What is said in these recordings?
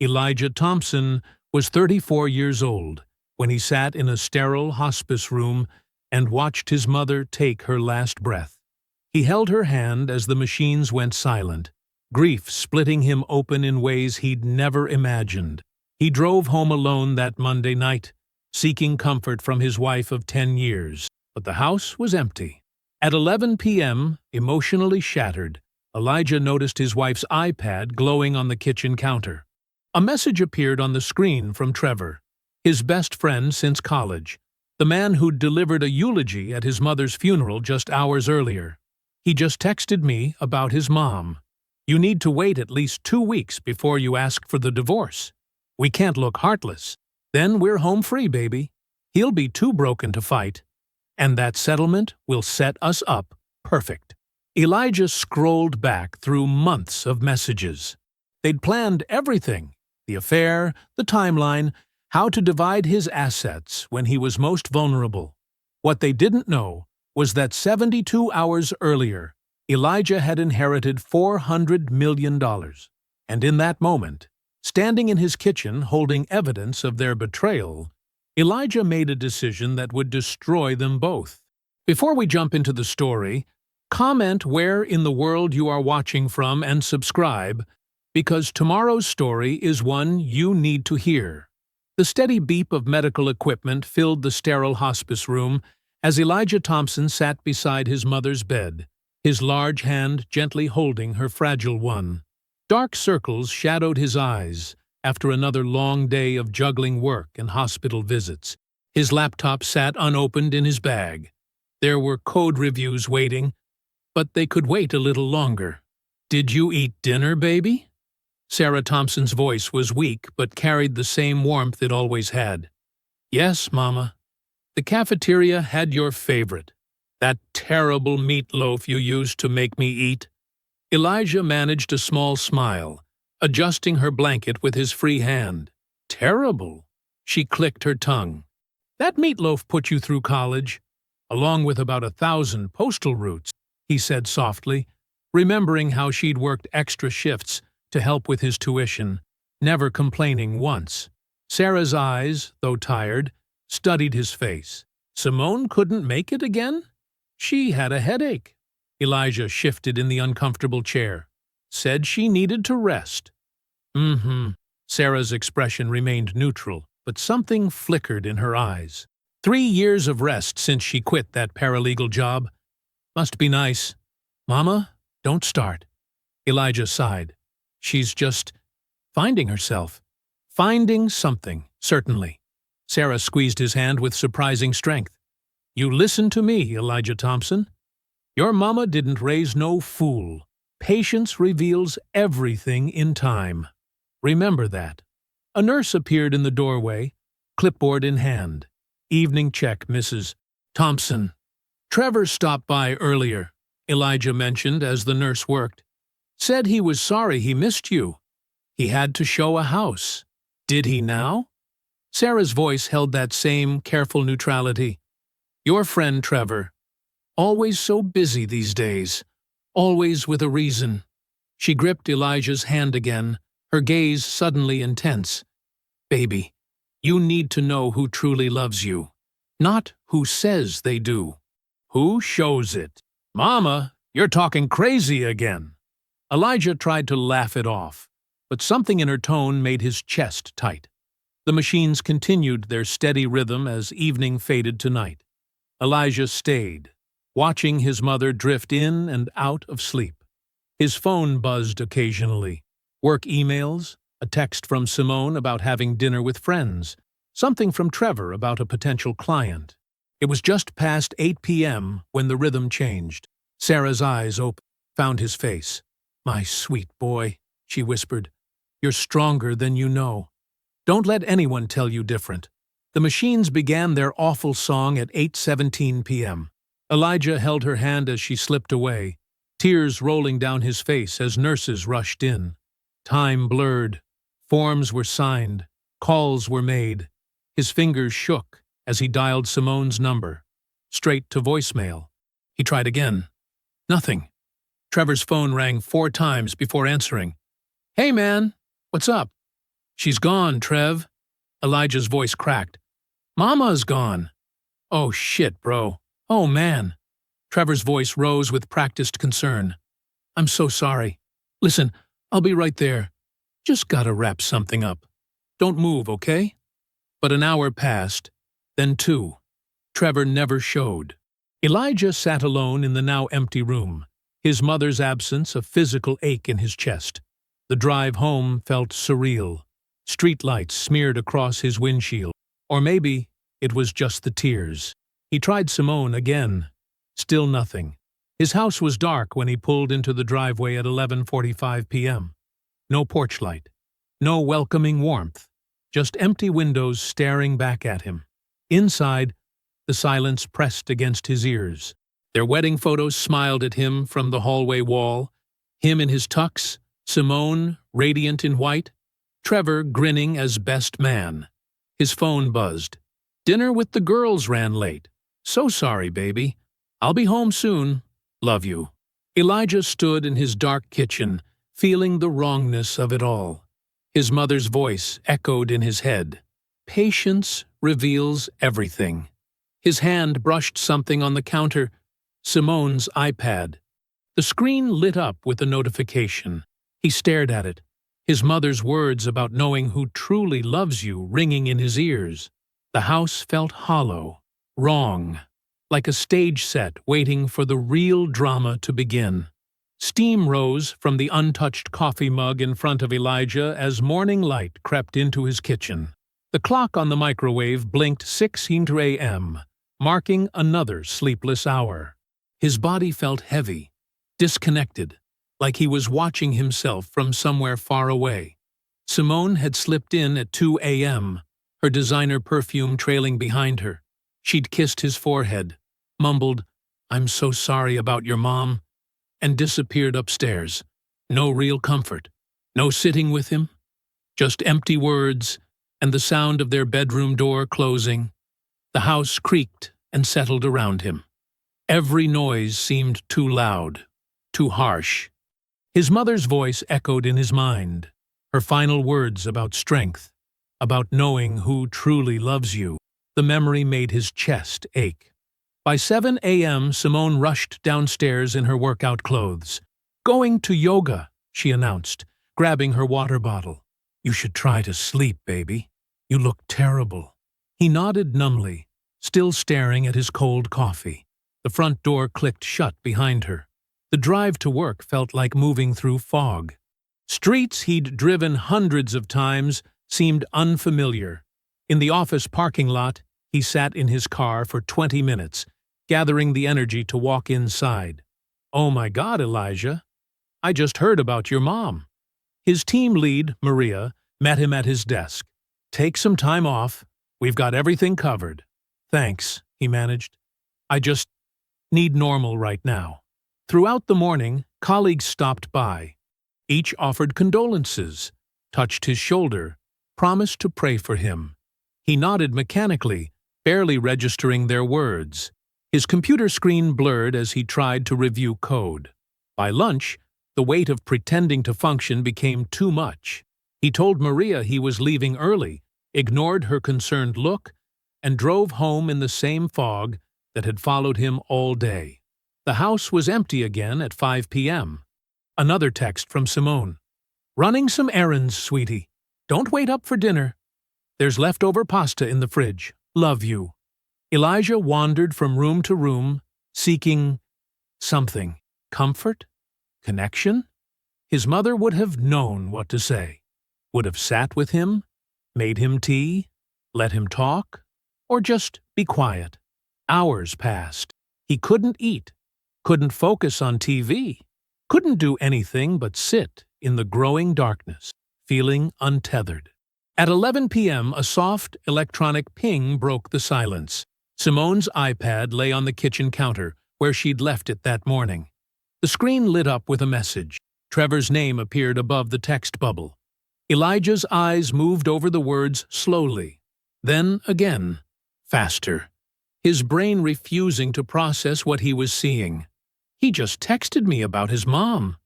Elijah Thompson was 34 years old when he sat in a sterile hospice room and watched his mother take her last breath. He held her hand as the machines went silent, grief splitting him open in ways he'd never imagined. He drove home alone that Monday night, seeking comfort from his wife of 10 years, but the house was empty. At 11 p.m., emotionally shattered, Elijah noticed his wife's iPad glowing on the kitchen counter. A message appeared on the screen from Trevor, his best friend since college, the man who'd delivered a eulogy at his mother's funeral just hours earlier. He just texted me about his mom. You need to wait at least 2 weeks before you ask for the divorce. We can't look heartless. Then we're home free, baby. He'll be too broken to fight. And that settlement will set us up perfect. Elijah scrolled back through months of messages. They'd planned everything: the affair, the timeline, how to divide his assets when he was most vulnerable. What they didn't know was that 72 hours earlier, Elijah had inherited $400 million. And in that moment, standing in his kitchen holding evidence of their betrayal, Elijah made a decision that would destroy them both. Before we jump into the story, comment where in the world you are watching from and subscribe, because tomorrow's story is one you need to hear. The steady beep of medical equipment filled the sterile hospice room as Elijah Thompson sat beside his mother's bed, his large hand gently holding her fragile one. Dark circles shadowed his eyes after another long day of juggling work and hospital visits. His laptop sat unopened in his bag. There were code reviews waiting, but they could wait a little longer. "Did you eat dinner, baby?" Sarah Thompson's voice was weak but carried the same warmth it always had. "Yes, Mama. The cafeteria had your favorite, that terrible meatloaf you used to make me eat." Elijah managed a small smile, adjusting her blanket with his free hand. "Terrible?" She clicked her tongue. "That meatloaf put you through college, along with about 1,000 postal routes," he said softly, remembering how she'd worked extra shifts to help with his tuition, never complaining once. Sarah's eyes, though tired, studied his face. Simone couldn't make it again? She had a headache. Elijah shifted in the uncomfortable chair. Said she needed to rest. Sarah's expression remained neutral, but something flickered in her eyes. 3 years of rest since she quit that paralegal job. Must be nice. Mama, don't start. Elijah sighed. She's just finding herself. Finding something, certainly. Sarah squeezed his hand with surprising strength. You listen to me, Elijah Thompson. Your mama didn't raise no fool. Patience reveals everything in time. Remember that. A nurse appeared in the doorway, clipboard in hand. Evening check, Mrs. Thompson. Trevor stopped by earlier, Elijah mentioned as the nurse worked. Said he was sorry he missed you. He had to show a house. Did he now? Sarah's voice held that same careful neutrality. Your friend Trevor. Always so busy these days. Always with a reason. She gripped Elijah's hand again, her gaze suddenly intense. Baby, you need to know who truly loves you. Not who says they do. Who shows it. Mama, you're talking crazy again. Elijah tried to laugh it off, but something in her tone made his chest tight. The machines continued their steady rhythm as evening faded to night. Elijah stayed, watching his mother drift in and out of sleep. His phone buzzed occasionally. Work emails, a text from Simone about having dinner with friends, something from Trevor about a potential client. It was just past 8 p.m. when the rhythm changed. Sarah's eyes opened, found his face. My sweet boy, she whispered. You're stronger than you know. Don't let anyone tell you different. The machines began their awful song at 8:17 p.m. Elijah held her hand as she slipped away, tears rolling down his face as nurses rushed in. Time blurred. Forms were signed. Calls were made. His fingers shook as he dialed Simone's number. Straight to voicemail. He tried again. Nothing. Trevor's phone rang 4 times before answering. Hey, man. What's up? She's gone, Trev. Elijah's voice cracked. Mama's gone. Oh shit, bro. Oh man. Trevor's voice rose with practiced concern. I'm so sorry. Listen, I'll be right there. Just gotta wrap something up. Don't move, okay? But an hour passed, then 2. Trevor never showed. Elijah sat alone in the now empty room, his mother's absence a physical ache in his chest. The drive home felt surreal. Streetlights smeared across his windshield. Or maybe it was just the tears. He tried Simone again. Still nothing. His house was dark when he pulled into the driveway at 11:45 p.m. No porch light. No welcoming warmth. Just empty windows staring back at him. Inside, the silence pressed against his ears. Their wedding photos smiled at him from the hallway wall. Him in his tux, Simone, radiant in white, Trevor grinning as best man. His phone buzzed. Dinner with the girls ran late. So sorry, baby. I'll be home soon. Love you. Elijah stood in his dark kitchen, feeling the wrongness of it all. His mother's voice echoed in his head. Patience reveals everything. His hand brushed something on the counter, Simone's iPad. The screen lit up with a notification. He stared at it, his mother's words about knowing who truly loves you ringing in his ears. The house felt hollow, wrong, like a stage set waiting for the real drama to begin. Steam rose from the untouched coffee mug in front of Elijah as morning light crept into his kitchen. The clock on the microwave blinked 6:00 a.m., marking another sleepless hour. His body felt heavy, disconnected, like he was watching himself from somewhere far away. Simone had slipped in at 2 a.m., her designer perfume trailing behind her. She'd kissed his forehead, mumbled, "I'm so sorry about your mom," and disappeared upstairs. No real comfort, no sitting with him, just empty words and the sound of their bedroom door closing. The house creaked and settled around him. Every noise seemed too loud, too harsh. His mother's voice echoed in his mind, her final words about strength, about knowing who truly loves you. The memory made his chest ache. By 7 a.m., Simone rushed downstairs in her workout clothes. "Going to yoga," she announced, grabbing her water bottle. "You should try to sleep, baby. You look terrible." He nodded numbly, still staring at his cold coffee. The front door clicked shut behind her. The drive to work felt like moving through fog. Streets he'd driven hundreds of times seemed unfamiliar. In the office parking lot, he sat in his car for 20 minutes, gathering the energy to walk inside. "Oh my God, Elijah. I just heard about your mom." His team lead, Maria, met him at his desk. "Take some time off. We've got everything covered." "Thanks," he managed. "I just need normal right now." Throughout the morning, colleagues stopped by. Each offered condolences, touched his shoulder, promised to pray for him. He nodded mechanically, barely registering their words. His computer screen blurred as he tried to review code. By lunch, the weight of pretending to function became too much. He told Maria he was leaving early, ignored her concerned look, and drove home in the same fog that had followed him all day. The house was empty again at 5 p.m. Another text from Simone. "Running some errands, sweetie. Don't wait up for dinner. There's leftover pasta in the fridge. Love you." Elijah wandered from room to room, seeking something. Comfort? Connection? His mother would have known what to say. Would have sat with him, made him tea, let him talk, or just be quiet. Hours passed. He couldn't eat, couldn't focus on TV, couldn't do anything but sit in the growing darkness, feeling untethered. At 11 p.m., a soft electronic ping broke the silence. Simone's iPad lay on the kitchen counter, where she'd left it that morning. The screen lit up with a message. Trevor's name appeared above the text bubble. Elijah's eyes moved over the words slowly, then again, faster, his brain refusing to process what he was seeing. "He just texted me about his mom.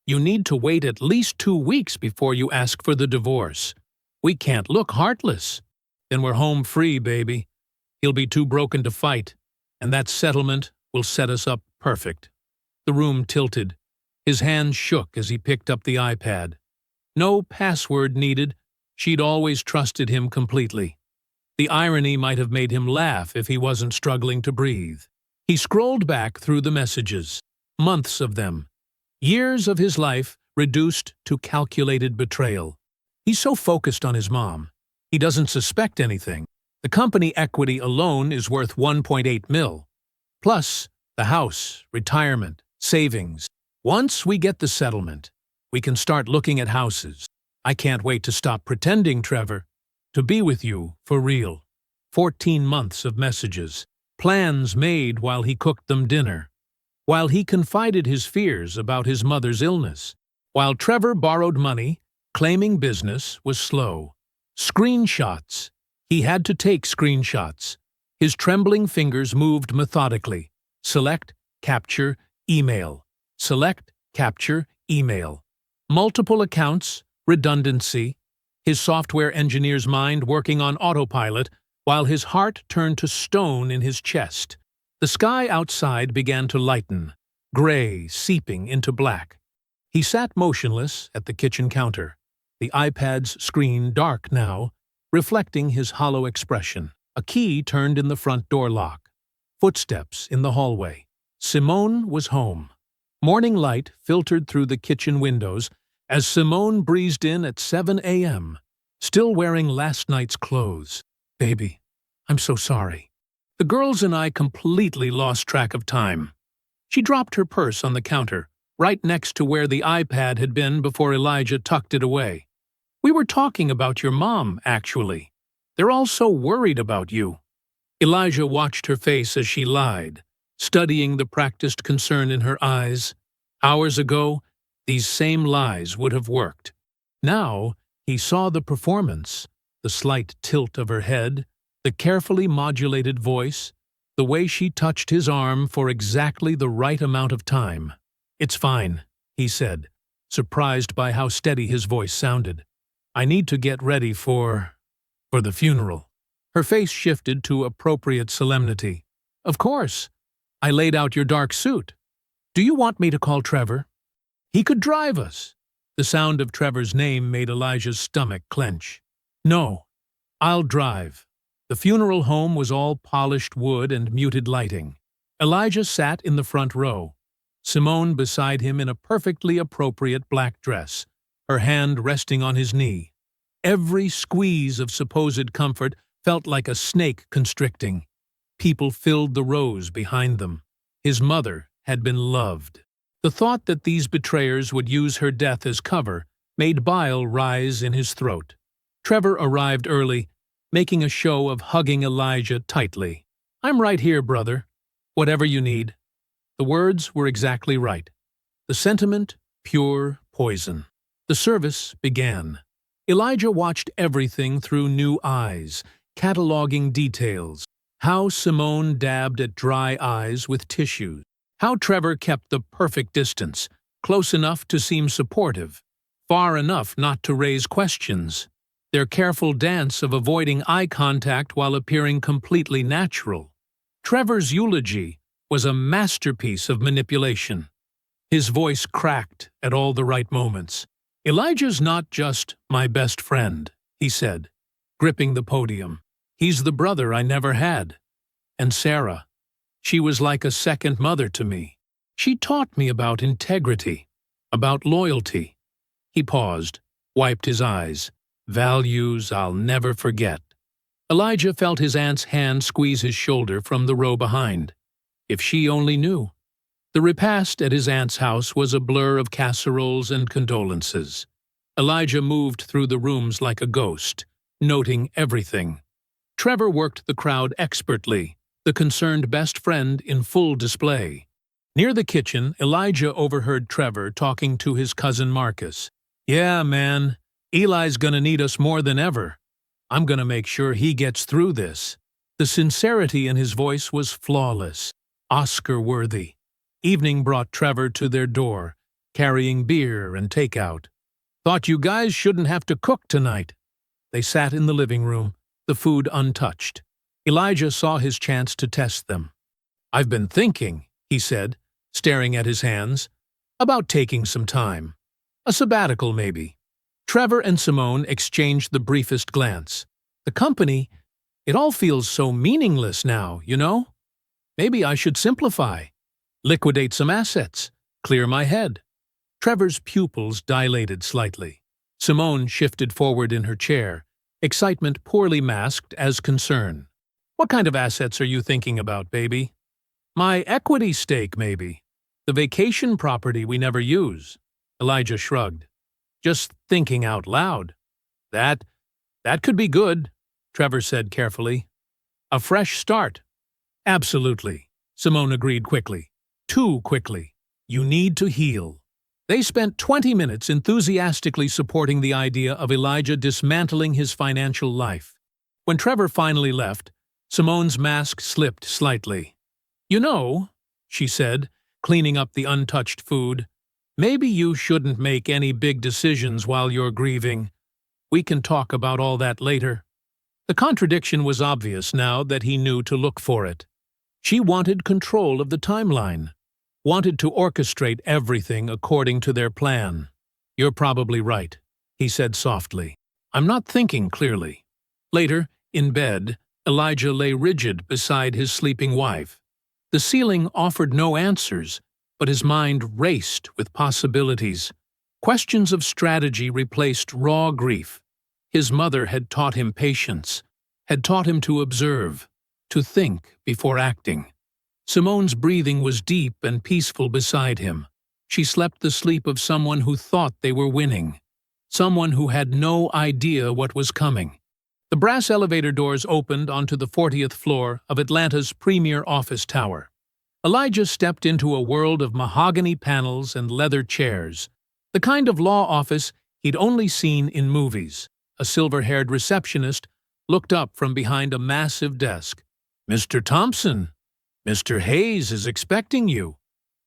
You need to wait at least 2 weeks before you ask for the divorce. We can't look heartless. Then we're home free, baby. He'll be too broken to fight, and that settlement will set us up perfect. The room tilted. His hand shook as he picked up the iPad. No password needed. She'd always trusted him completely. The irony might have made him laugh if he wasn't struggling to breathe. He scrolled back through the messages. Months of them. Years of his life reduced to calculated betrayal. He's so focused on his mom. He doesn't suspect anything. The company equity alone is worth 1.8 mil. Plus, the house, retirement, savings. Once we get the settlement, we can start looking at houses. I can't wait to stop pretending, Trevor. To be with you, for real. 14 months of messages. Plans made while he cooked them dinner. While he confided his fears about his mother's illness. While Trevor borrowed money, claiming business was slow. Screenshots. He had to take screenshots. His trembling fingers moved methodically. Select, capture, email. Select, capture, email. Multiple accounts, redundancy. His software engineer's mind working on autopilot while his heart turned to stone in his chest. The sky outside began to lighten, gray seeping into black. He sat motionless at the kitchen counter, the iPad's screen dark now, reflecting his hollow expression. A key turned in the front door lock. Footsteps in the hallway. Simone was home. Morning light filtered through the kitchen windows as Simone breezed in at 7 a.m., still wearing last night's clothes. Baby, I'm so sorry. The girls and I completely lost track of time. She dropped her purse on the counter, right next to where the iPad had been before Elijah tucked it away. We were talking about your mom, actually. They're all so worried about you. Elijah watched her face as she lied, studying the practiced concern in her eyes. Hours ago, these same lies would have worked. Now, he saw the performance, the slight tilt of her head, the carefully modulated voice, the way she touched his arm for exactly the right amount of time. It's fine, he said, surprised by how steady his voice sounded. I need to get ready for the funeral. Her face shifted to appropriate solemnity. Of course. I laid out your dark suit. Do you want me to call Trevor? He could drive us. The sound of Trevor's name made Elijah's stomach clench. No, I'll drive. The funeral home was all polished wood and muted lighting. Elijah sat in the front row, Simone beside him in a perfectly appropriate black dress, her hand resting on his knee. Every squeeze of supposed comfort felt like a snake constricting. People filled the rows behind them. His mother had been loved. The thought that these betrayers would use her death as cover made bile rise in his throat. Trevor arrived early, making a show of hugging Elijah tightly. I'm right here, brother. Whatever you need. The words were exactly right. The sentiment, pure poison. The service began. Elijah watched everything through new eyes, cataloging details. How Simone dabbed at dry eyes with tissues. How Trevor kept the perfect distance, close enough to seem supportive, far enough not to raise questions. Their careful dance of avoiding eye contact while appearing completely natural. Trevor's eulogy was a masterpiece of manipulation. His voice cracked at all the right moments. Elijah's not just my best friend, he said, gripping the podium. He's the brother I never had. And Sarah, she was like a second mother to me. She taught me about integrity, about loyalty. He paused, wiped his eyes. Values I'll never forget. Elijah felt his aunt's hand squeeze his shoulder from the row behind. If she only knew. The repast at his aunt's house was a blur of casseroles and condolences. Elijah moved through the rooms like a ghost, noting everything. Trevor worked the crowd expertly, the concerned best friend in full display. Near the kitchen, Elijah overheard Trevor talking to his cousin Marcus. Yeah, man. Eli's gonna need us more than ever. I'm gonna make sure he gets through this. The sincerity in his voice was flawless, Oscar-worthy. Evening brought Trevor to their door, carrying beer and takeout. Thought you guys shouldn't have to cook tonight. They sat in the living room, the food untouched. Elijah saw his chance to test them. "I've been thinking," he said, staring at his hands, "about taking some time. A sabbatical, maybe." Trevor and Simone exchanged the briefest glance. "The company, it all feels so meaningless now, you know? Maybe I should simplify. Liquidate some assets. Clear my head." Trevor's pupils dilated slightly. Simone shifted forward in her chair, excitement poorly masked as concern. "What kind of assets are you thinking about, baby?" "My equity stake, maybe. The vacation property we never use." Elijah shrugged. "Just thinking out loud." That could be good," Trevor said carefully. "A fresh start." "Absolutely," Simone agreed quickly. "Too quickly. You need to heal." They spent 20 minutes enthusiastically supporting the idea of Elijah dismantling his financial life. When Trevor finally left, Simone's mask slipped slightly. "You know," she said, cleaning up the untouched food, "maybe you shouldn't make any big decisions while you're grieving. We can talk about all that later." The contradiction was obvious now that he knew to look for it. She wanted control of the timeline, wanted to orchestrate everything according to their plan. "You're probably right," he said softly. "I'm not thinking clearly." Later, in bed, Elijah lay rigid beside his sleeping wife. The ceiling offered no answers, but his mind raced with possibilities. Questions of strategy replaced raw grief. His mother had taught him patience, had taught him to observe, to think before acting. Simone's breathing was deep and peaceful beside him. She slept the sleep of someone who thought they were winning, someone who had no idea what was coming. The brass elevator doors opened onto the 40th floor of Atlanta's premier office tower. Elijah stepped into a world of mahogany panels and leather chairs, the kind of law office he'd only seen in movies. A silver-haired receptionist looked up from behind a massive desk. "Mr. Thompson, Mr. Hayes is expecting you."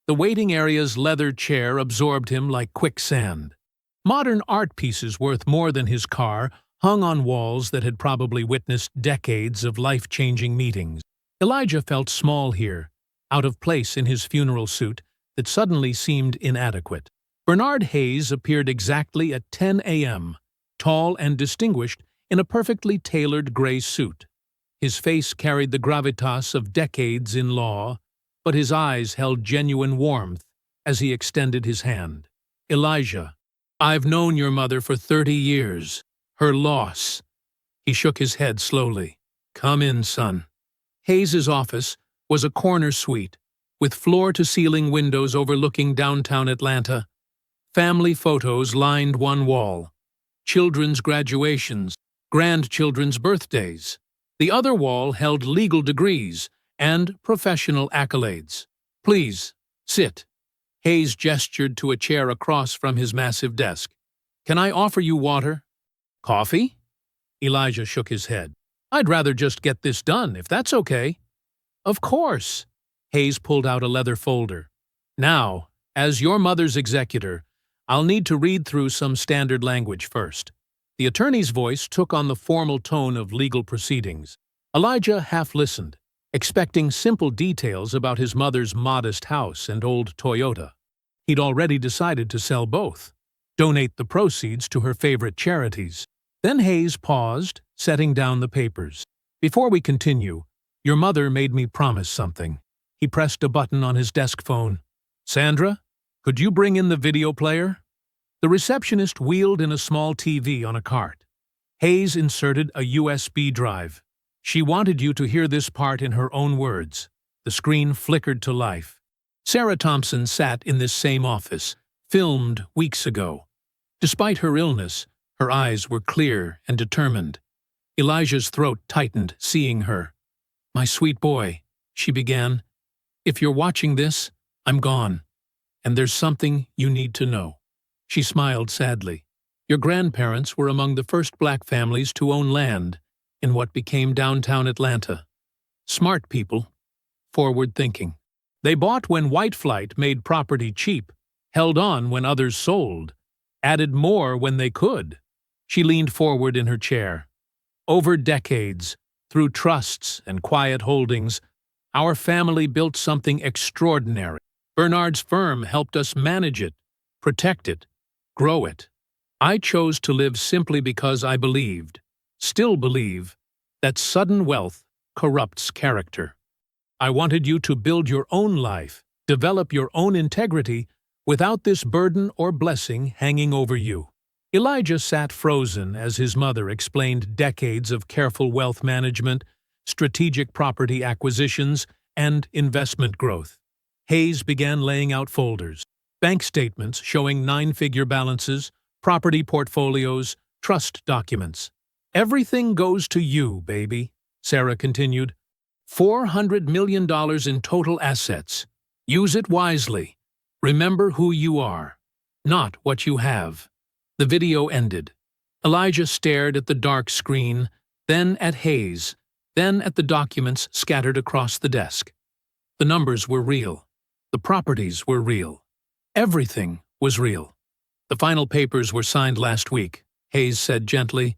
The waiting area's leather chair absorbed him like quicksand. Modern art pieces worth more than his car hung on walls that had probably witnessed decades of life-changing meetings. Elijah felt small here, out of place in his funeral suit that suddenly seemed inadequate. Bernard Hayes appeared exactly at 10 a.m., tall and distinguished in a perfectly tailored gray suit. His face carried the gravitas of decades in law, but his eyes held genuine warmth as he extended his hand. "Elijah, I've known your mother for 30 years. Her loss." He shook his head slowly. "Come in, son." Hayes's office was a corner suite, with floor-to-ceiling windows overlooking downtown Atlanta. Family photos lined one wall. Children's graduations, grandchildren's birthdays. The other wall held legal degrees and professional accolades. "Please, sit." Hayes gestured to a chair across from his massive desk. "Can I offer you water? Coffee?" Elijah shook his head. "I'd rather just get this done, if that's okay." "Of course." Hayes pulled out a leather folder. "Now, as your mother's executor, I'll need to read through some standard language first." The attorney's voice took on the formal tone of legal proceedings. Elijah half listened, expecting simple details about his mother's modest house and old Toyota. He'd already decided to sell both, donate the proceeds to her favorite charities. Then Hayes paused, setting down the papers. "Before we continue, your mother made me promise something." He pressed a button on his desk phone. "Sandra, could you bring in the video player?" The receptionist wheeled in a small TV on a cart. Hayes inserted a USB drive. "She wanted you to hear this part in her own words." The screen flickered to life. Sarah Thompson sat in this same office, filmed weeks ago. Despite her illness, her eyes were clear and determined. Elijah's throat tightened, seeing her. "My sweet boy," she began, "if you're watching this, I'm gone. And there's something you need to know." She smiled sadly. "Your grandparents were among the first black families to own land in what became downtown Atlanta. Smart people, forward-thinking. They bought when white flight made property cheap, held on when others sold, added more when they could. She leaned forward in her chair. Over decades, through trusts and quiet holdings, our family built something extraordinary. Bernard's firm helped us manage it, protect it, grow it. I chose to live simply because I believed, still believe, that sudden wealth corrupts character. I wanted you to build your own life, develop your own integrity, without this burden or blessing hanging over you. Elijah sat frozen as his mother explained decades of careful wealth management, strategic property acquisitions, and investment growth. Hayes began laying out folders, bank statements showing nine-figure balances, property portfolios, trust documents. "Everything goes to you, baby," Sarah continued. $400 million in total assets. Use it wisely. Remember who you are, not what you have. The video ended. Elijah stared at the dark screen, then at Hayes, then at the documents scattered across the desk. The numbers were real. The properties were real. Everything was real. "The final papers were signed last week," Hayes said gently.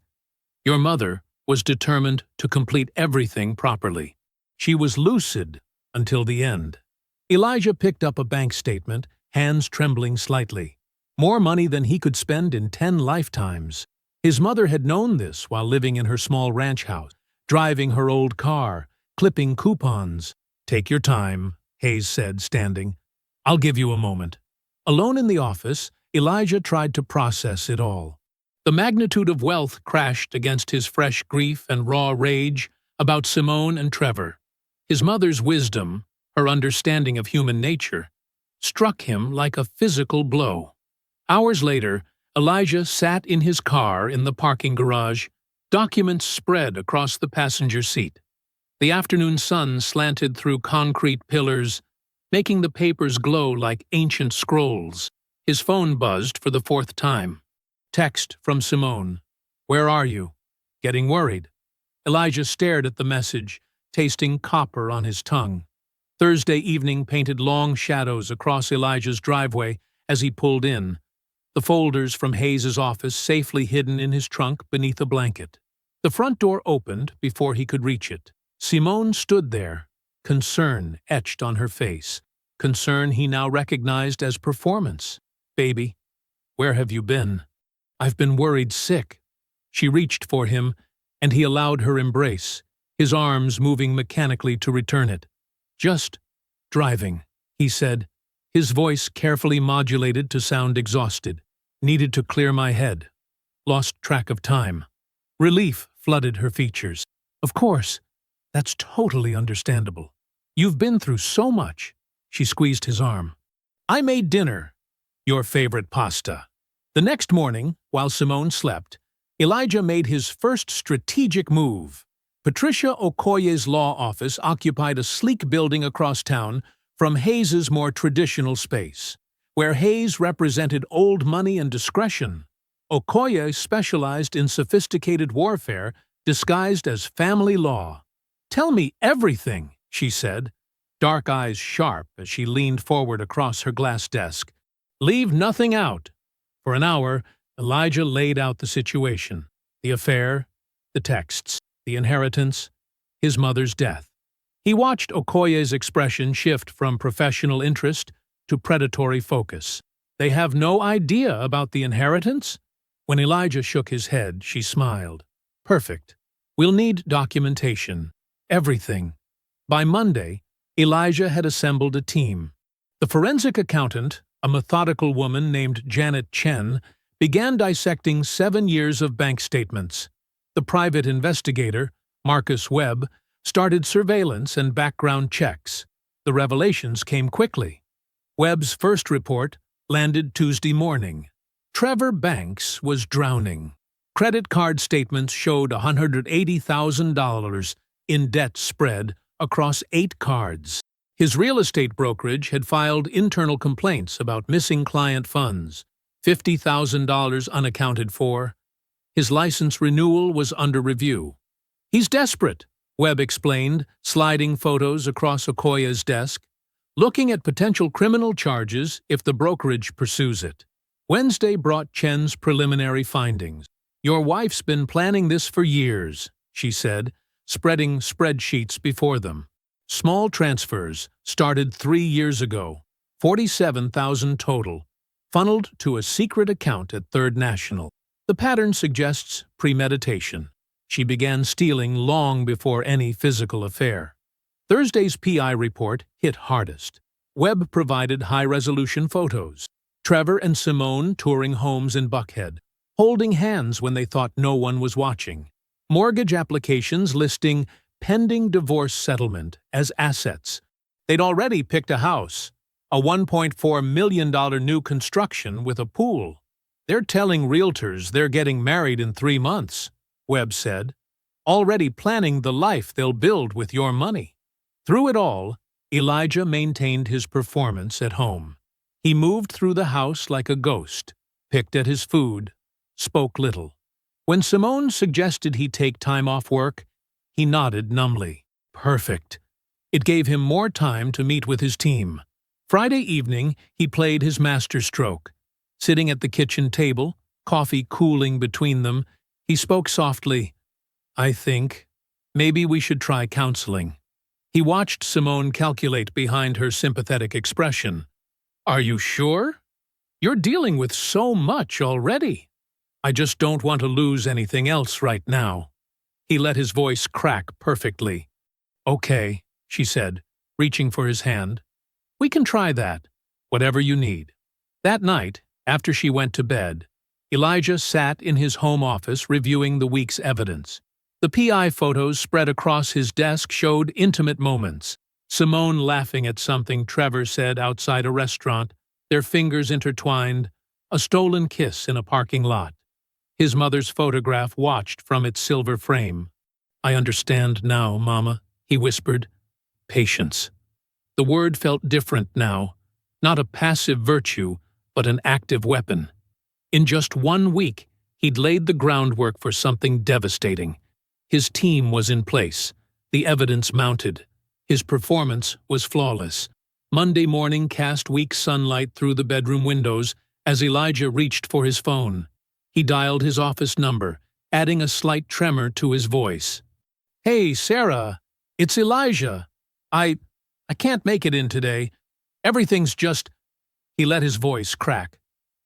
"Your mother was determined to complete everything properly. She was lucid until the end." Elijah picked up a bank statement, hands trembling slightly. More money than he could spend in 10 lifetimes. His mother had known this while living in her small ranch house, driving her old car, clipping coupons. "Take your time," Hayes said, standing. "I'll give you a moment." Alone in the office, Elijah tried to process it all. The magnitude of wealth crashed against his fresh grief and raw rage about Simone and Trevor. His mother's wisdom, her understanding of human nature, struck him like a physical blow. Hours later, Elijah sat in his car in the parking garage, documents spread across the passenger seat. The afternoon sun slanted through concrete pillars, making the papers glow like ancient scrolls. His phone buzzed for the 4th time. Text from Simone. "Where are you?" Getting worried. Elijah stared at the message, tasting copper on his tongue. Thursday evening painted long shadows across Elijah's driveway as he pulled in, the folders from Hayes's office safely hidden in his trunk beneath a blanket. The front door opened before he could reach it. Simone stood there, concern etched on her face, concern he now recognized as performance. "Baby, where have you been?" "I've been worried sick." She reached for him, and he allowed her embrace, his arms moving mechanically to return it. "Just driving," he said, his voice carefully modulated to sound exhausted. "Needed to clear my head. Lost track of time." Relief flooded her features. "Of course, that's totally understandable. You've been through so much." She squeezed his arm. "I made dinner. Your favorite pasta." The next morning, while Simone slept, Elijah made his first strategic move. Patricia Okoye's law office occupied a sleek building across town from Hayes's more traditional space. Where Hayes represented old money and discretion, Okoye specialized in sophisticated warfare disguised as family law. "Tell me everything," she said, dark eyes sharp as she leaned forward across her glass desk. "Leave nothing out." For an hour, Elijah laid out the situation, the affair, the texts, the inheritance, his mother's death. He watched Okoye's expression shift from professional interest to predatory focus. "They have no idea about the inheritance?" When Elijah shook his head, she smiled. "Perfect. We'll need documentation. Everything." By Monday, Elijah had assembled a team. The forensic accountant, a methodical woman named Janet Chen, began dissecting 7 years of bank statements. The private investigator, Marcus Webb, started surveillance and background checks. The revelations came quickly. Webb's first report landed Tuesday morning. Trevor Banks was drowning. Credit card statements showed $180,000 in debt spread across 8 cards. His real estate brokerage had filed internal complaints about missing client funds, $50,000 unaccounted for. His license renewal was under review. "He's desperate," Webb explained, sliding photos across Okoye's desk, "looking at potential criminal charges if the brokerage pursues it." Wednesday brought Chen's preliminary findings. "Your wife's been planning this for years," she said, spreading spreadsheets before them. Small transfers started 3 years ago, 47,000 total, funneled to a secret account at Third National. The pattern suggests premeditation. She began stealing long before any physical affair. Thursday's PI report hit hardest. Webb provided high-resolution photos. Trevor and Simone touring homes in Buckhead, holding hands when they thought no one was watching. Mortgage applications listing pending divorce settlement as assets. They'd already picked a house, a $1.4 million new construction with a pool. "They're telling realtors they're getting married in 3 months," Webb said, "already planning the life they'll build with your money." Through it all, Elijah maintained his performance at home. He moved through the house like a ghost, picked at his food, spoke little. When Simone suggested he take time off work, he nodded numbly. Perfect. It gave him more time to meet with his team. Friday evening, he played his masterstroke. Sitting at the kitchen table, coffee cooling between them, he spoke softly. "I think maybe we should try counseling." He watched Simone calculate behind her sympathetic expression. "Are you sure? You're dealing with so much already." "I just don't want to lose anything else right now." He let his voice crack perfectly. "Okay," she said, reaching for his hand. "We can try that, whatever you need." That night, after she went to bed, Elijah sat in his home office reviewing the week's evidence. The PI photos spread across his desk showed intimate moments. Simone laughing at something Trevor said outside a restaurant, their fingers intertwined, a stolen kiss in a parking lot. His mother's photograph watched from its silver frame. "I understand now, Mama," he whispered. Patience. The word felt different now, not a passive virtue, but an active weapon. In just 1 week, he'd laid the groundwork for something devastating. His team was in place, the evidence mounted. His performance was flawless. Monday morning cast weak sunlight through the bedroom windows as Elijah reached for his phone. He dialed his office number, adding a slight tremor to his voice. "Hey, Sarah, it's Elijah. I can't make it in today. Everything's just—" He let his voice crack.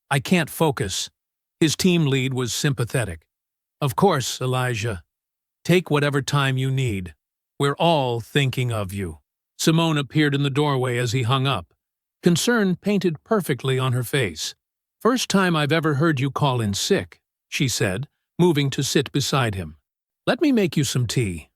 "I can't focus." His team lead was sympathetic. "Of course, Elijah. Take whatever time you need. We're all thinking of you." Simone appeared in the doorway as he hung up, concern painted perfectly on her face. "First time I've ever heard you call in sick," she said, moving to sit beside him. "Let me make you some tea."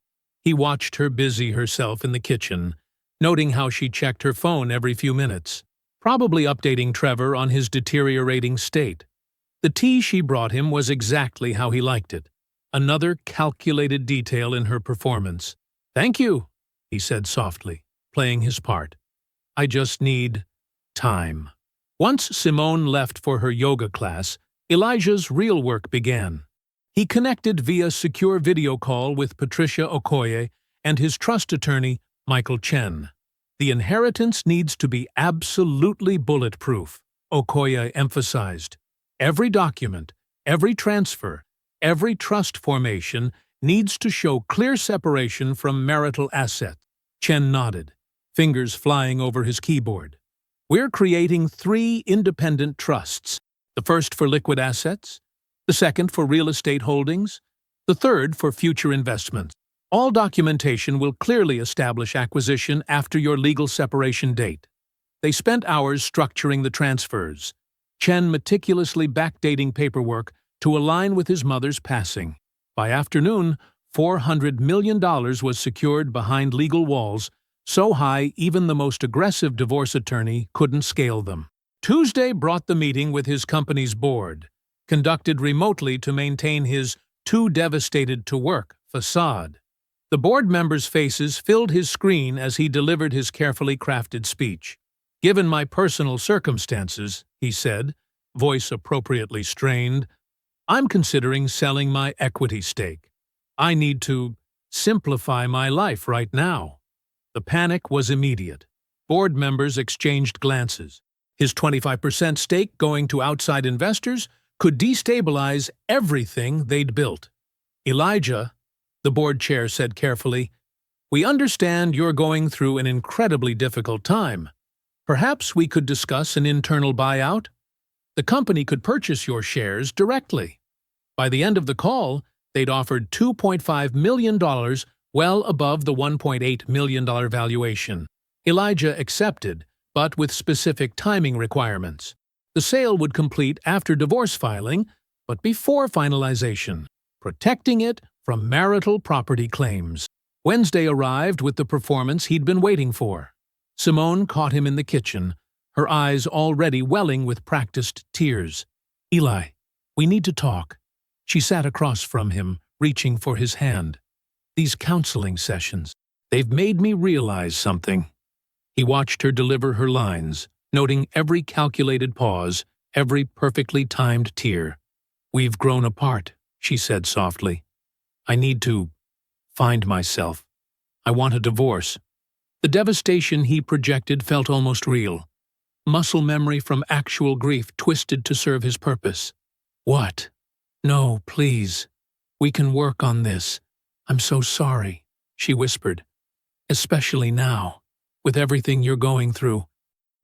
He watched her busy herself in the kitchen, noting how she checked her phone every few minutes, probably updating Trevor on his deteriorating state. The tea she brought him was exactly how he liked it, another calculated detail in her performance. "Thank you," he said softly, playing his part. "I just need time." Once Simone left for her yoga class, Elijah's real work began. He connected via secure video call with Patricia Okoye and his trust attorney, Michael Chen. "The inheritance needs to be absolutely bulletproof," Okoye emphasized. "Every document, every transfer, every trust formation needs to show clear separation from marital assets." Chen nodded, fingers flying over his keyboard. "We're creating 3 independent trusts, the first for liquid assets, the second for real estate holdings, the third for future investments. All documentation will clearly establish acquisition after your legal separation date." They spent hours structuring the transfers, Chen meticulously backdating paperwork to align with his mother's passing. By afternoon, $400 million was secured behind legal walls, so high even the most aggressive divorce attorney couldn't scale them. Tuesday brought the meeting with his company's board, conducted remotely to maintain his too devastated to work facade. The board members' faces filled his screen as he delivered his carefully crafted speech. "Given my personal circumstances," he said, voice appropriately strained, "I'm considering selling my equity stake. I need to simplify my life right now." The panic was immediate. Board members exchanged glances. His 25% stake going to outside investors, could destabilize everything they'd built. Elijah, the board chair said carefully, "We understand you're going through an incredibly difficult time. Perhaps we could discuss an internal buyout? The company could purchase your shares directly." By the end of the call, they'd offered $2.5 million, well above the $1.8 million valuation. Elijah accepted, but with specific timing requirements. The sale would complete after divorce filing, but before finalization, protecting it from marital property claims. Wednesday arrived with the performance he'd been waiting for. Simone caught him in the kitchen, her eyes already welling with practiced tears. "Eli, we need to talk." She sat across from him, reaching for his hand. "These counseling sessions, they've made me realize something." He watched her deliver her lines, noting every calculated pause, every perfectly timed tear. "We've grown apart," she said softly. "I need to find myself. I want a divorce." The devastation he projected felt almost real. Muscle memory from actual grief twisted to serve his purpose. "What? No, please. We can work on this. I'm so sorry," she whispered. "Especially now, with everything you're going through.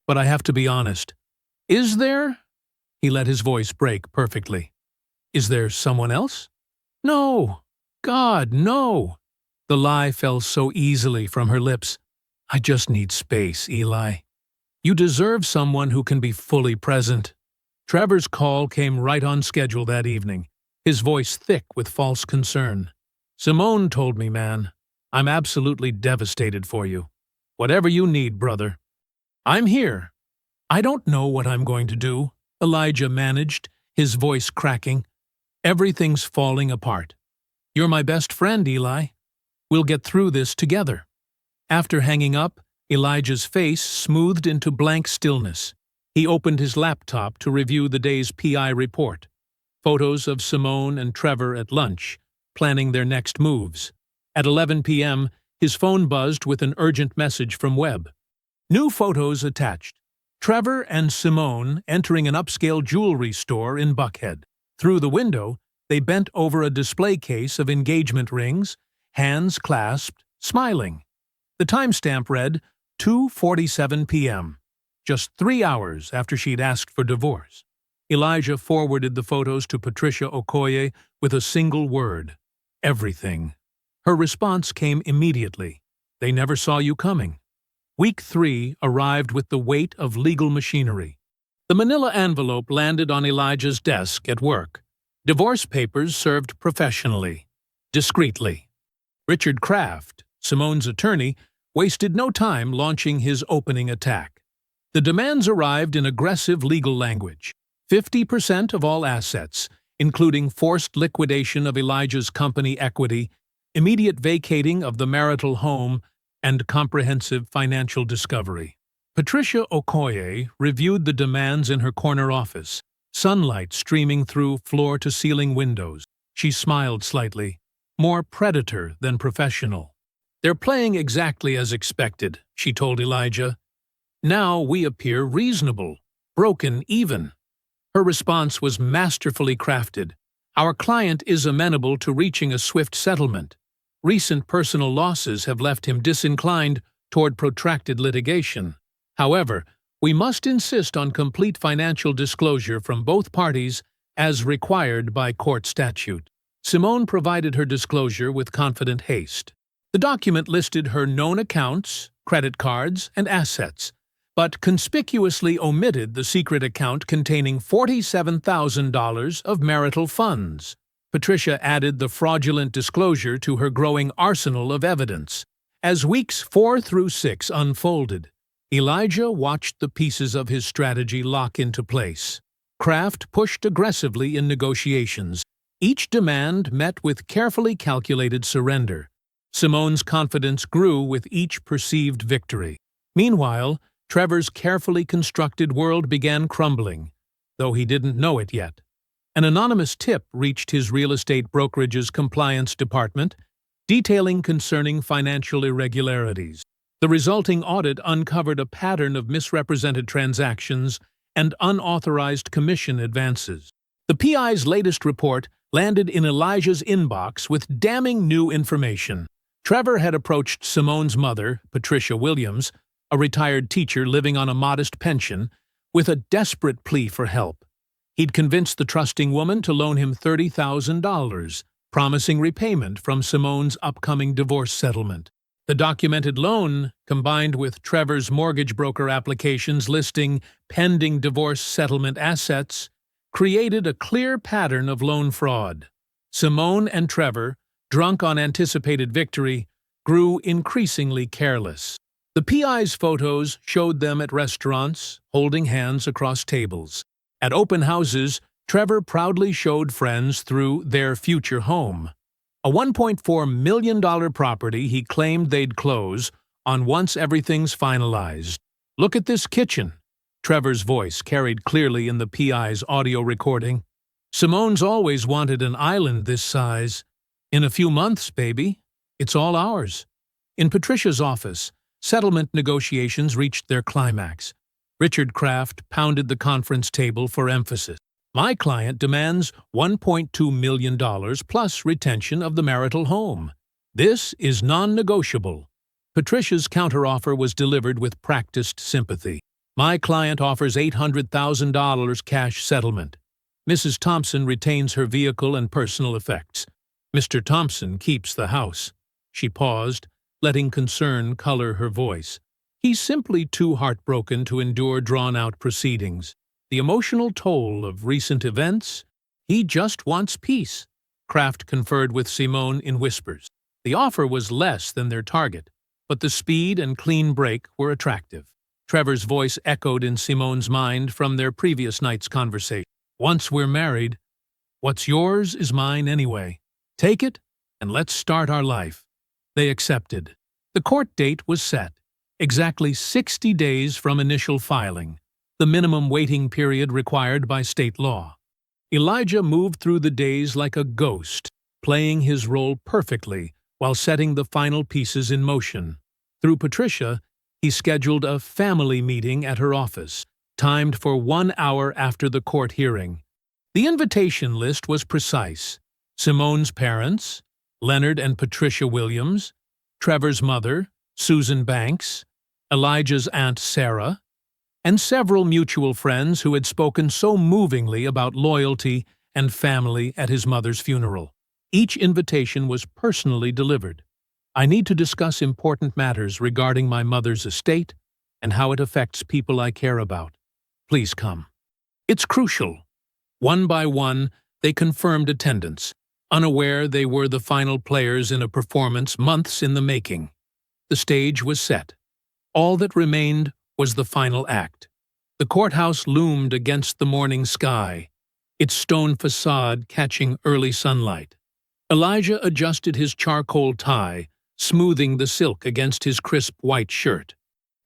But I have to be honest." "Is there?" He let his voice break perfectly. "Is there someone else?" "No. God, no." The lie fell so easily from her lips. "I just need space, Eli. You deserve someone who can be fully present." Trevor's call came right on schedule that evening, his voice thick with false concern. "Simone told me, man. I'm absolutely devastated for you. Whatever you need, brother. I'm here." "I don't know what I'm going to do," Elijah managed, his voice cracking. "Everything's falling apart. You're my best friend, Eli. We'll get through this together." After hanging up, Elijah's face smoothed into blank stillness. He opened his laptop to review the day's PI report. Photos of Simone and Trevor at lunch, planning their next moves. At 11 p.m., his phone buzzed with an urgent message from Webb. New photos attached. Trevor and Simone entering an upscale jewelry store in Buckhead. Through the window, they bent over a display case of engagement rings, hands clasped, smiling. The timestamp read 2:47 p.m., just 3 hours after she'd asked for divorce. Elijah forwarded the photos to Patricia Okoye with a single word: everything. Her response came immediately: "They never saw you coming." Week 3 arrived with the weight of legal machinery. The manila envelope landed on Elijah's desk at work. Divorce papers served professionally, discreetly. Richard Kraft, Simone's attorney, wasted no time launching his opening attack. The demands arrived in aggressive legal language. 50% of all assets, including forced liquidation of Elijah's company equity, immediate vacating of the marital home, and comprehensive financial discovery. Patricia Okoye reviewed the demands in her corner office, sunlight streaming through floor-to-ceiling windows. She smiled slightly, more predator than professional. "They're playing exactly as expected," she told Elijah. "Now we appear reasonable, broken even." Her response was masterfully crafted. "Our client is amenable to reaching a swift settlement. Recent personal losses have left him disinclined toward protracted litigation. However, we must insist on complete financial disclosure from both parties as required by court statute." Simone provided her disclosure with confident haste. The document listed her known accounts, credit cards, and assets, but conspicuously omitted the secret account containing $47,000 of marital funds. Patricia added the fraudulent disclosure to her growing arsenal of evidence. As weeks 4 through 6 unfolded, Elijah watched the pieces of his strategy lock into place. Kraft pushed aggressively in negotiations, each demand met with carefully calculated surrender. Simone's confidence grew with each perceived victory. Meanwhile, Trevor's carefully constructed world began crumbling, though he didn't know it yet. An anonymous tip reached his real estate brokerage's compliance department, detailing concerning financial irregularities. The resulting audit uncovered a pattern of misrepresented transactions and unauthorized commission advances. The PI's latest report landed in Elijah's inbox with damning new information. Trevor had approached Simone's mother, Patricia Williams, a retired teacher living on a modest pension, with a desperate plea for help. He'd convinced the trusting woman to loan him $30,000, promising repayment from Simone's upcoming divorce settlement. The documented loan, combined with Trevor's mortgage broker applications listing pending divorce settlement assets, created a clear pattern of loan fraud. Simone and Trevor, drunk on anticipated victory, grew increasingly careless. The PI's photos showed them at restaurants, holding hands across tables. At open houses, Trevor proudly showed friends through their future home, a $1.4 million property he claimed they'd close on once everything's finalized. "Look at this kitchen," Trevor's voice carried clearly in the PI's audio recording. "Simone's always wanted an island this size. In a few months, baby. It's all ours." In Patricia's office, settlement negotiations reached their climax. Richard Kraft pounded the conference table for emphasis. "My client demands $1.2 million plus retention of the marital home. This is non-negotiable." Patricia's counteroffer was delivered with practiced sympathy. "My client offers $800,000 cash settlement. Mrs. Thompson retains her vehicle and personal effects. Mr. Thompson keeps the house." She paused, letting concern color her voice. "He's simply too heartbroken to endure drawn-out proceedings. The emotional toll of recent events, he just wants peace." Kraft conferred with Simone in whispers. The offer was less than their target, but the speed and clean break were attractive. Trevor's voice echoed in Simone's mind from their previous night's conversation. "Once we're married, what's yours is mine anyway. Take it, and let's start our life." They accepted. The court date was set, exactly 60 days from initial filing, the minimum waiting period required by state law. Elijah moved through the days like a ghost, playing his role perfectly while setting the final pieces in motion. Through Patricia, he scheduled a family meeting at her office, timed for 1 hour after the court hearing. The invitation list was precise. Simone's parents, Leonard and Patricia Williams, Trevor's mother, Susan Banks, Elijah's Aunt Sarah, and several mutual friends who had spoken so movingly about loyalty and family at his mother's funeral. Each invitation was personally delivered. "I need to discuss important matters regarding my mother's estate and how it affects people I care about. Please come." "It's crucial." One by one, they confirmed attendance, unaware they were the final players in a performance months in the making. The stage was set. All that remained was the final act. The courthouse loomed against the morning sky, its stone facade catching early sunlight. Elijah adjusted his charcoal tie, smoothing the silk against his crisp white shirt.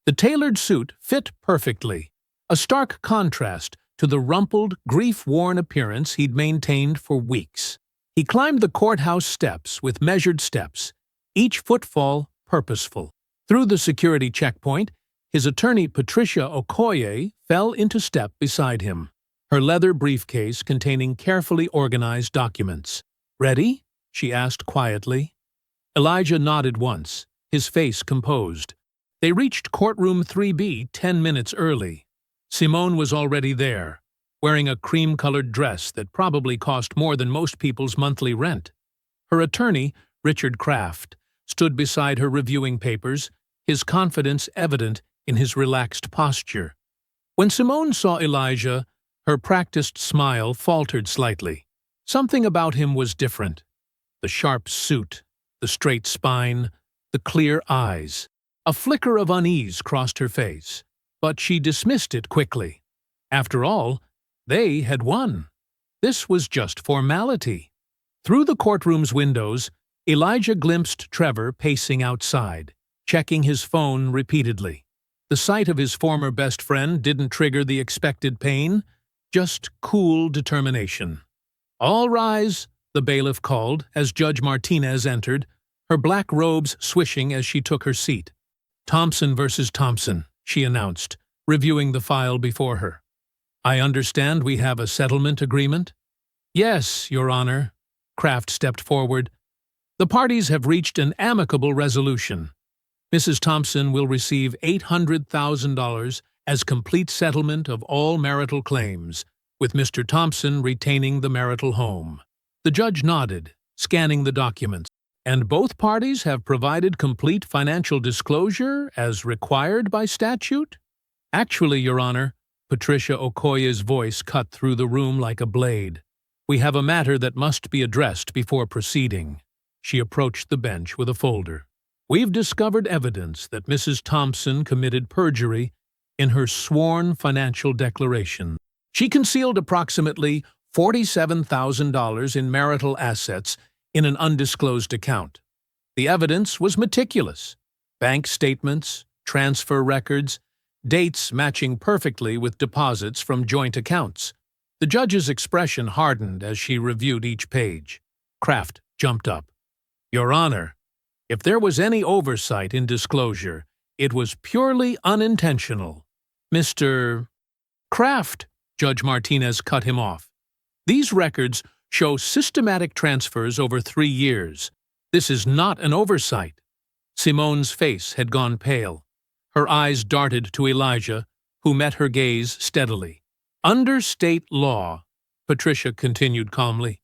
The tailored suit fit perfectly, a stark contrast to the rumpled, grief-worn appearance he'd maintained for weeks. He climbed the courthouse steps with measured steps, each footfall purposeful. Through the security checkpoint, his attorney Patricia Okoye fell into step beside him, her leather briefcase containing carefully organized documents. "Ready?" she asked quietly. Elijah nodded once, his face composed. They reached courtroom 3B 10 minutes early. Simone was already there, wearing a cream-colored dress that probably cost more than most people's monthly rent. Her attorney, Richard Kraft, stood beside her reviewing papers, his confidence evident in his relaxed posture. When Simone saw Elijah, her practiced smile faltered slightly. Something about him was different. The sharp suit, the straight spine, the clear eyes. A flicker of unease crossed her face, but she dismissed it quickly. After all, they had won. This was just formality. Through the courtroom's windows, Elijah glimpsed Trevor pacing outside, checking his phone repeatedly. The sight of his former best friend didn't trigger the expected pain, just cool determination. "All rise," the bailiff called as Judge Martinez entered, her black robes swishing as she took her seat. "Thompson versus Thompson," she announced, reviewing the file before her. "I understand we have a settlement agreement?" Yes, Your Honor. Kraft stepped forward. The parties have reached an amicable resolution. Mrs. Thompson will receive $800,000 as complete settlement of all marital claims, with Mr. Thompson retaining the marital home. The judge nodded, scanning the documents. And both parties have provided complete financial disclosure as required by statute? Actually, Your Honor, Patricia Okoye's voice cut through the room like a blade. We have a matter that must be addressed before proceeding. She approached the bench with a folder. We've discovered evidence that Mrs. Thompson committed perjury in her sworn financial declaration. She concealed approximately $47,000 in marital assets in an undisclosed account. The evidence was meticulous. Bank statements, transfer records, dates matching perfectly with deposits from joint accounts. The judge's expression hardened as she reviewed each page. Kraft jumped up. Your Honor, if there was any oversight in disclosure, it was purely unintentional. Mr. Kraft, Judge Martinez cut him off. These records show systematic transfers over 3 years. This is not an oversight. Simone's face had gone pale. Her eyes darted to Elijah, who met her gaze steadily. Under state law, Patricia continued calmly,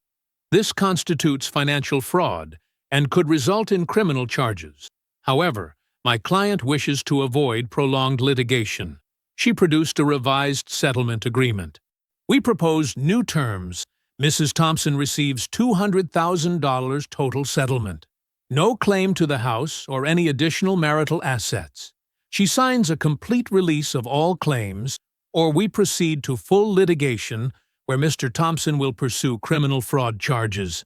this constitutes financial fraud and could result in criminal charges. However, my client wishes to avoid prolonged litigation. She produced a revised settlement agreement. We propose new terms. Mrs. Thompson receives $200,000 total settlement. No claim to the house or any additional marital assets. She signs a complete release of all claims, or we proceed to full litigation where Mr. Thompson will pursue criminal fraud charges.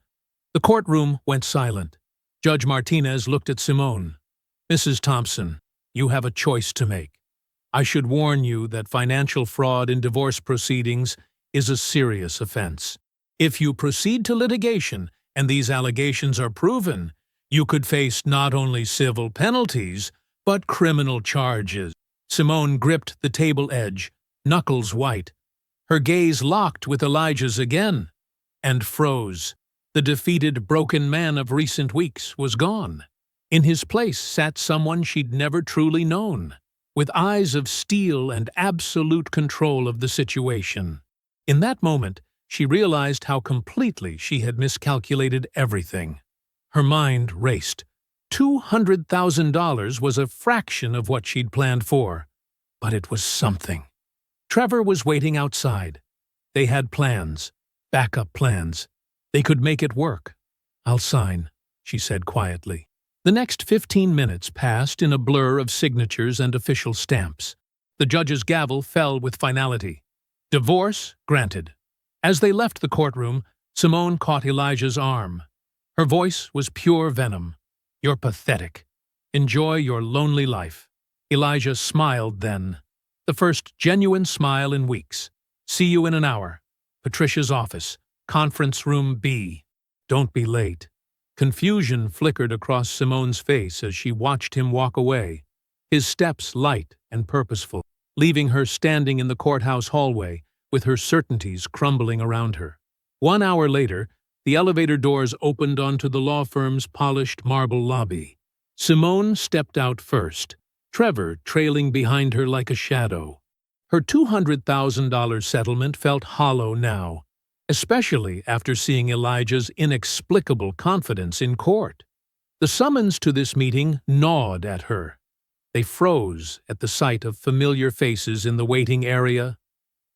The courtroom went silent. Judge Martinez looked at Simone. Mrs. Thompson, you have a choice to make. I should warn you that financial fraud in divorce proceedings is a serious offense. If you proceed to litigation and these allegations are proven, you could face not only civil penalties, but criminal charges. Simone gripped the table edge, knuckles white. Her gaze locked with Elijah's again, and froze. The defeated, broken man of recent weeks was gone. In his place sat someone she'd never truly known, with eyes of steel and absolute control of the situation. In that moment, she realized how completely she had miscalculated everything. Her mind raced. $200,000 was a fraction of what she'd planned for, but it was something. Trevor was waiting outside. They had plans, backup plans. They could make it work. I'll sign, she said quietly. The next 15 minutes passed in a blur of signatures and official stamps. The judge's gavel fell with finality. Divorce granted. As they left the courtroom, Simone caught Elijah's arm. Her voice was pure venom. You're pathetic. Enjoy your lonely life. Elijah smiled then. The first genuine smile in weeks. See you in an hour. Patricia's office. Conference room B. Don't be late. Confusion flickered across Simone's face as she watched him walk away, his steps light and purposeful, leaving her standing in the courthouse hallway with her certainties crumbling around her. 1 hour later, the elevator doors opened onto the law firm's polished marble lobby. Simone stepped out first, Trevor trailing behind her like a shadow. Her $200,000 settlement felt hollow now, especially after seeing Elijah's inexplicable confidence in court. The summons to this meeting gnawed at her. They froze at the sight of familiar faces in the waiting area.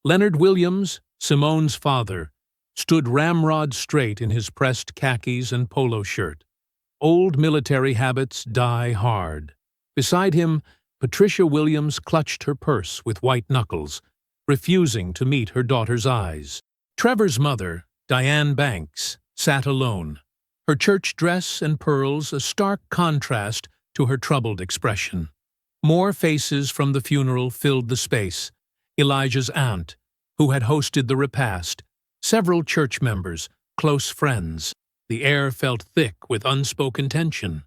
Leonard Williams, Simone's father, stood ramrod straight in his pressed khakis and polo shirt. Old military habits die hard. Beside him, Patricia Williams clutched her purse with white knuckles, refusing to meet her daughter's eyes. Trevor's mother, Diane Banks, sat alone, her church dress and pearls a stark contrast to her troubled expression. More faces from the funeral filled the space. Elijah's aunt, who had hosted the repast, several church members, close friends. The air felt thick with unspoken tension.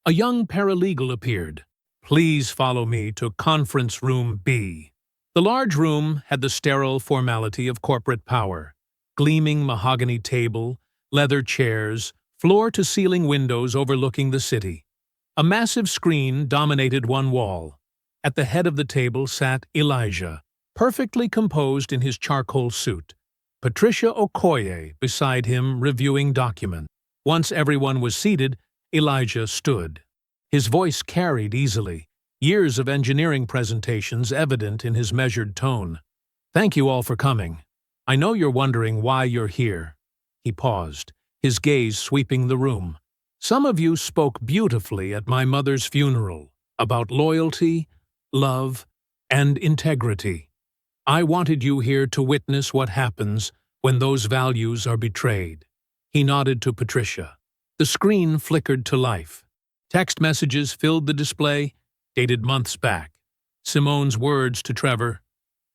A young paralegal appeared. Please follow me to conference room B. The large room had the sterile formality of corporate power. gleaming mahogany table, leather chairs, floor-to-ceiling windows overlooking the city. A massive screen dominated one wall. At the head of the table sat Elijah, perfectly composed in his charcoal suit. Patricia Okoye beside him reviewing documents. Once everyone was seated, Elijah stood. His voice carried easily, years of engineering presentations evident in his measured tone. "Thank you all for coming. I know you're wondering why you're here." He paused, his gaze sweeping the room. "Some of you spoke beautifully at my mother's funeral about loyalty, love, and integrity. I wanted you here to witness what happens when those values are betrayed." He nodded to Patricia. The screen flickered to life. Text messages filled the display, dated months back. Simone's words to Trevor: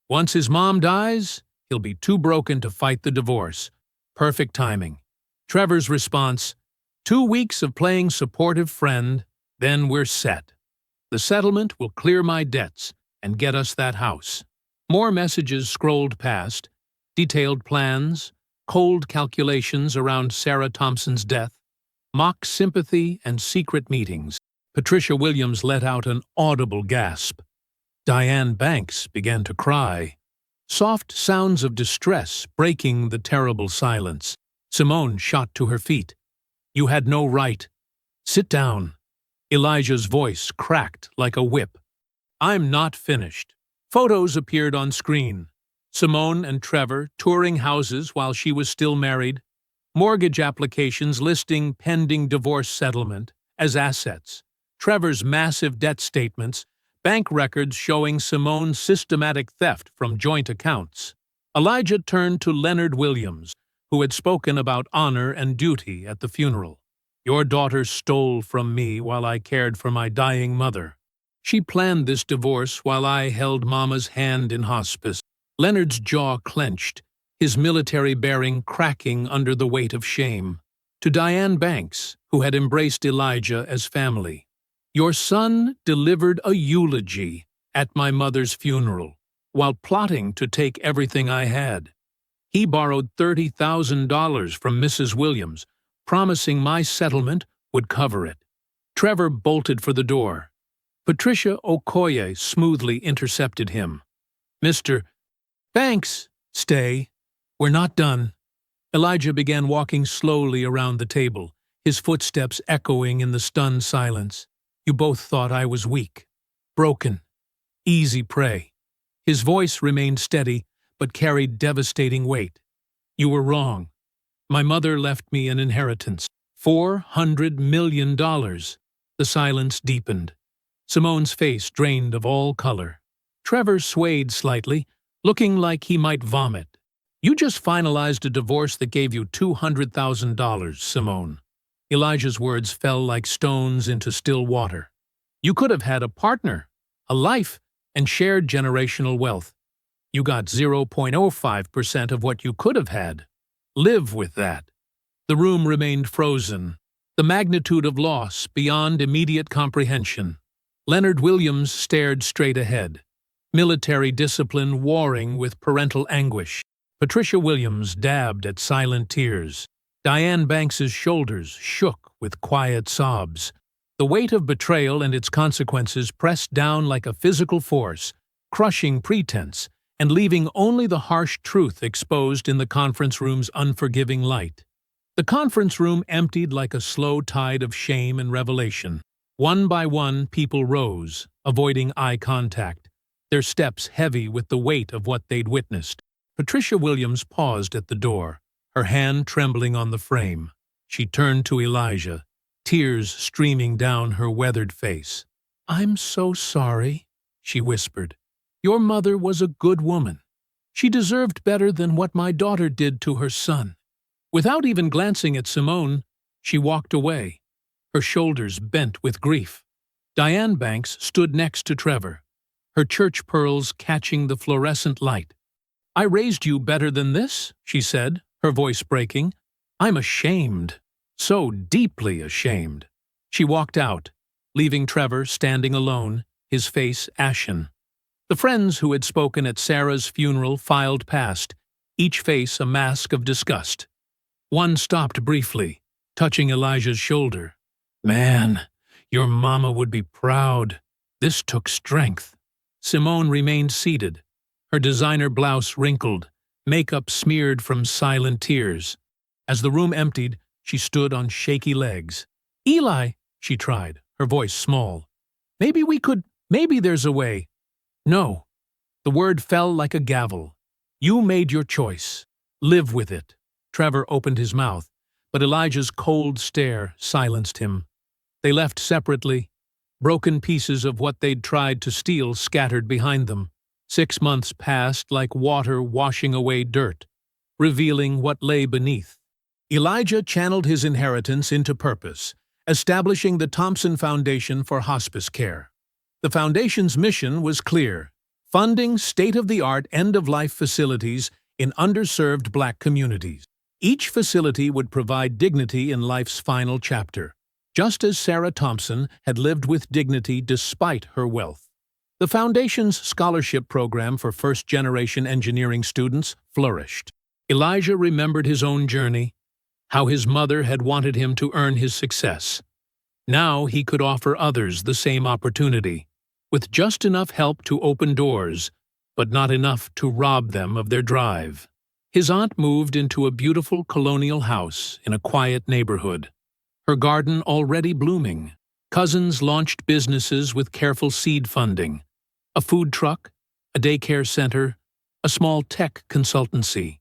"Once his mom dies, he'll be too broken to fight the divorce. Perfect timing." Trevor's response: "2 weeks of playing supportive friend, then we're set. The settlement will clear my debts and get us that house." More messages scrolled past, detailed plans, cold calculations around Sarah Thompson's death, mock sympathy and secret meetings. Patricia Williams let out an audible gasp. Diane Banks began to cry. Soft sounds of distress breaking the terrible silence. Simone shot to her feet. "You had no right. Sit down." Elijah's voice cracked like a whip. "I'm not finished." Photos appeared on screen. Simone and Trevor touring houses while she was still married. Mortgage applications listing pending divorce settlement as assets. Trevor's massive debt statements. Bank records showing Simone's systematic theft from joint accounts. Elijah turned to Leonard Williams, who had spoken about honor and duty at the funeral. "Your daughter stole from me while I cared for my dying mother. She planned this divorce while I held Mama's hand in hospice." Leonard's jaw clenched, his military bearing cracking under the weight of shame. To Diane Banks, who had embraced Elijah as family: "Your son delivered a eulogy at my mother's funeral while plotting to take everything I had. He borrowed $30,000 from Mrs. Williams, promising my settlement would cover it." Trevor bolted for the door. Patricia Okoye smoothly intercepted him. "Mr. Banks, stay. We're not done." Elijah began walking slowly around the table, his footsteps echoing in the stunned silence. "You both thought I was weak, broken, easy prey." His voice remained steady, but carried devastating weight. "You were wrong. My mother left me an inheritance. $400 million. The silence deepened. Simone's face drained of all color. Trevor swayed slightly, looking like he might vomit. "You just finalized a divorce that gave you $200,000, Simone." Elijah's words fell like stones into still water. "You could have had a partner, a life, and shared generational wealth. You got 0.05% of what you could have had. Live with that." The room remained frozen, the magnitude of loss beyond immediate comprehension. Leonard Williams stared straight ahead, military discipline warring with parental anguish. Patricia Williams dabbed at silent tears. Diane Banks's shoulders shook with quiet sobs. The weight of betrayal and its consequences pressed down like a physical force, crushing pretense and leaving only the harsh truth exposed in the conference room's unforgiving light. The conference room emptied like a slow tide of shame and revelation. One by one, people rose, avoiding eye contact, their steps heavy with the weight of what they'd witnessed. Patricia Williams paused at the door, her hand trembling on the frame. She turned to Elijah, tears streaming down her weathered face. "I'm so sorry," she whispered. "Your mother was a good woman. She deserved better than what my daughter did to her son." Without even glancing at Simone, she walked away, her shoulders bent with grief. Diane Banks stood next to Trevor, her church pearls catching the fluorescent light. "I raised you better than this," she said, her voice breaking. "I'm ashamed, so deeply ashamed." She walked out, leaving Trevor standing alone, his face ashen. The friends who had spoken at Sarah's funeral filed past, each face a mask of disgust. One stopped briefly, touching Elijah's shoulder. "Man, your mama would be proud. This took strength." Simone remained seated, her designer blouse wrinkled, makeup smeared from silent tears. As the room emptied, she stood on shaky legs. "Eli," she tried, her voice small. Maybe there's a way." "No." The word fell like a gavel. "You made your choice. Live with it." Trevor opened his mouth, but Elijah's cold stare silenced him. They left separately, broken pieces of what they'd tried to steal scattered behind them. 6 months passed like water washing away dirt, revealing what lay beneath. Elijah channeled his inheritance into purpose, establishing the Thompson Foundation for Hospice Care. The foundation's mission was clear: funding state-of-the-art end-of-life facilities in underserved Black communities. Each facility would provide dignity in life's final chapter, just as Sarah Thompson had lived with dignity despite her wealth. The Foundation's scholarship program for first-generation engineering students flourished. Elijah remembered his own journey, how his mother had wanted him to earn his success. Now he could offer others the same opportunity, with just enough help to open doors, but not enough to rob them of their drive. His aunt moved into a beautiful colonial house in a quiet neighborhood, her garden already blooming. Cousins launched businesses with careful seed funding: a food truck, a daycare center, a small tech consultancy.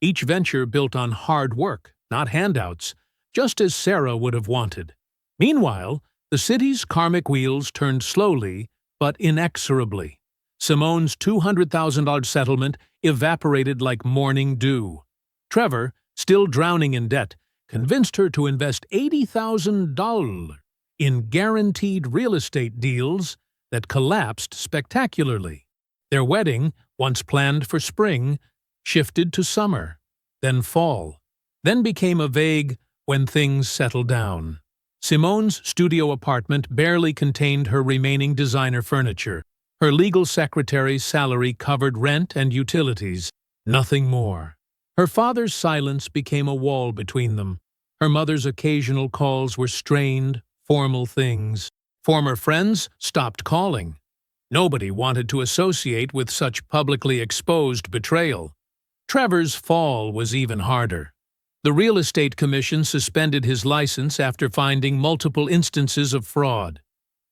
Each venture built on hard work, not handouts, just as Sarah would have wanted. Meanwhile, the city's karmic wheels turned slowly but inexorably. Simone's $200,000 settlement evaporated like morning dew. Trevor, still drowning in debt, convinced her to invest $80,000 in guaranteed real estate deals that collapsed spectacularly. Their wedding, once planned for spring, shifted to summer, then fall, then became a vague "when things settle down." Simone's studio apartment barely contained her remaining designer furniture. Her legal secretary's salary covered rent and utilities, nothing more. Her father's silence became a wall between them. Her mother's occasional calls were strained, formal things. Former friends stopped calling. Nobody wanted to associate with such publicly exposed betrayal. Trevor's fall was even harder. The Real Estate Commission suspended his license after finding multiple instances of fraud.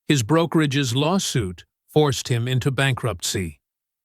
His brokerage's lawsuit forced him into bankruptcy.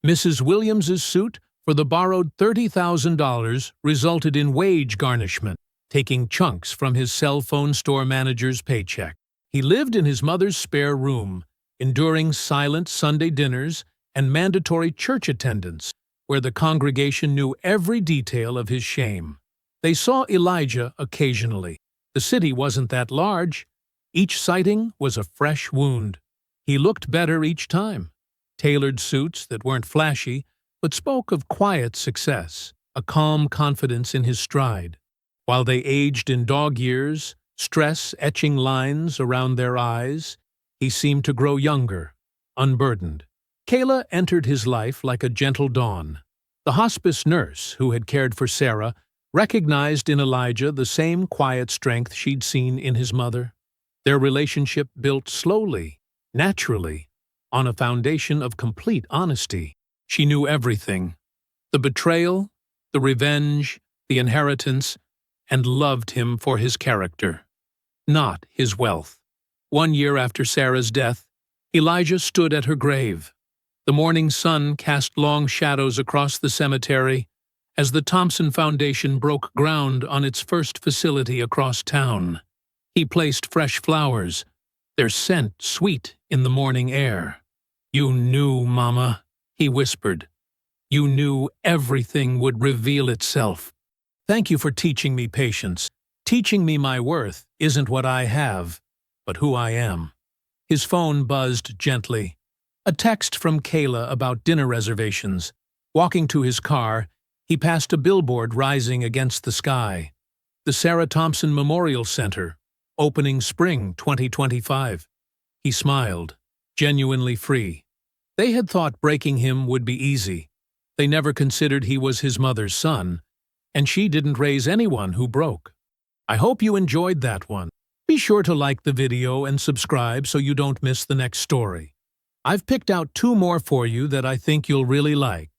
Mrs. Williams's suit for the borrowed $30,000 resulted in wage garnishment, taking chunks from his cell phone store manager's paycheck. He lived in his mother's spare room, enduring silent Sunday dinners and mandatory church attendance, where the congregation knew every detail of his shame. They saw Elijah occasionally. The city wasn't that large. Each sighting was a fresh wound. He looked better each time. Tailored suits that weren't flashy, but spoke of quiet success, a calm confidence in his stride. While they aged in dog years, stress etching lines around their eyes, he seemed to grow younger, unburdened. Kayla entered his life like a gentle dawn. The hospice nurse who had cared for Sarah recognized in Elijah the same quiet strength she'd seen in his mother. Their relationship built slowly, naturally, on a foundation of complete honesty. She knew everything: the betrayal, the revenge, the inheritance, and loved him for his character, not his wealth. 1 year after Sarah's death, Elijah stood at her grave. The morning sun cast long shadows across the cemetery as the Thompson Foundation broke ground on its first facility across town. He placed fresh flowers, their scent sweet in the morning air. "You knew, Mama," he whispered. "You knew everything would reveal itself. Thank you for teaching me patience. Teaching me my worth isn't what I have, but who I am." His phone buzzed gently. A text from Kayla about dinner reservations. Walking to his car, he passed a billboard rising against the sky. The Sarah Thompson Memorial Center, opening spring 2025. He smiled, genuinely free. They had thought breaking him would be easy. They never considered he was his mother's son, and she didn't raise anyone who broke. I hope you enjoyed that one. Be sure to like the video and subscribe so you don't miss the next story. I've picked out 2 more for you that I think you'll really like.